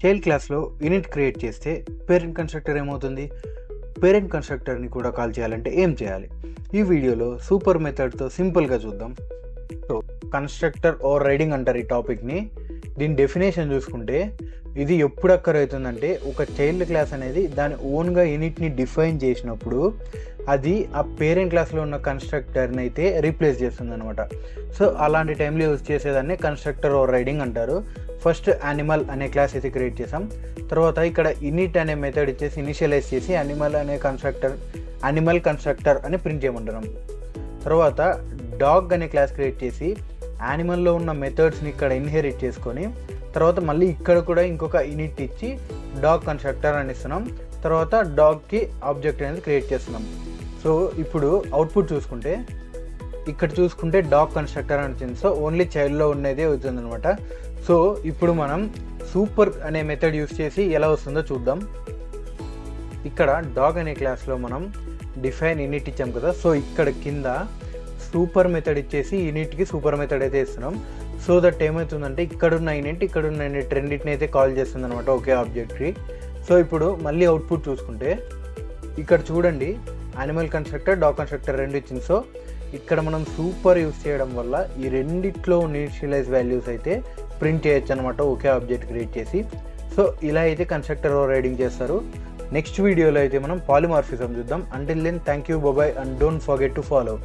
Child క్లాస్లో unit create చేస్తే parent constructor ఏమవుతుంది, పేరెంట్ కన్స్ట్రక్టర్ని కూడా కాల్ చేయాలంటే ఏం చేయాలి, ఈ వీడియోలో సూపర్ మెథడ్తో సింపుల్గా చూద్దాం. సో కన్స్ట్రక్టర్ ఓవర్ రైడింగ్ అంటారు ఈ టాపిక్ని. దీని డెఫినేషన్ చూసుకుంటే ఇది ఎప్పుడు అక్కర్ అవుతుందంటే ఒక చైల్డ్ క్లాస్ అనేది దాని ఓన్గా యూనిట్ని డిఫైన్ చేసినప్పుడు అది ఆ పేరెంట్ క్లాస్లో ఉన్న కన్స్ట్రక్టర్ని అయితే రీప్లేస్ చేస్తుంది అనమాట. సో అలాంటి టైంలో యూజ్ చేసేదాన్ని కన్స్ట్రక్టర్ ఓవర్ రైడింగ్ అంటారు. ఫస్ట్ యానిమల్ అనే క్లాస్ అయితే క్రియేట్ చేసాం, తర్వాత ఇక్కడ ఇనిట్ అనే మెథడ్ ఇచ్చేసి ఇనిషియలైజ్ చేసి యానిమల్ కన్స్ట్రక్టర్ అని ప్రింట్ చేయమంటున్నాం. తర్వాత డాగ్ అనే క్లాస్ క్రియేట్ చేసి యానిమల్లో ఉన్న మెథడ్స్ని ఇక్కడ ఇన్హెరిట్ చేసుకొని తర్వాత మళ్ళీ ఇక్కడ కూడా ఇంకొక యూనిట్ ఇచ్చి డాగ్ కన్స్ట్రక్టర్ అని ఇస్తున్నాం. తర్వాత డాగ్కి ఆబ్జెక్ట్ అనేది క్రియేట్ చేస్తున్నాం. సో ఇప్పుడు అవుట్పుట్ చూసుకుంటే ఇక్కడ చూసుకుంటే డాగ్ కన్స్ట్రక్టర్ అని వచ్చింది. సో ఓన్లీ చైల్డ్లో ఉన్నదే అవుతుంది అనమాట. సో ఇప్పుడు మనం సూపర్ అనే మెథడ్ యూస్ చేసి ఎలా వస్తుందో చూద్దాం. ఇక్కడ డాగ్ అనే క్లాస్లో మనం డిఫైన్ యూనిట్ ఇచ్చాం కదా. సో ఇక్కడ కింద సూపర్ మెథడ్ ఇచ్చేసి యూనిట్కి సూపర్ మెథడ్ అయితే ఇస్తున్నాం. సో దట్ ఏమవుతుందంటే ఇక్కడున్న యూనిట్ రెండింటిని అయితే కాల్ చేస్తుంది అనమాట ఒకే ఆబ్జెక్ట్కి. సో ఇప్పుడు మళ్ళీ అవుట్పుట్ చూసుకుంటే ఇక్కడ చూడండి యానిమల్ కన్స్ట్రక్టర్ డాగ్ కన్స్ట్రక్టర్ రెండు ఇచ్చింది. సో ఇక్కడ మనం సూపర్ యూస్ చేయడం వల్ల ఈ రెండిట్లో ఇనిషియలైజ్ వాల్యూస్ అయితే ప్రింట్ చేయొచ్చు అనమాట ఒకే ఆబ్జెక్ట్ క్రియేట్ చేసి. సో ఇలా అయితే కన్స్ట్రక్టర్ ఓవర్ రైడింగ్ చేస్తారు. నెక్స్ట్ వీడియోలో అయితే మనం పాలిమార్ఫిజం చూద్దాం. Until then thank you, bye and don't forget to follow.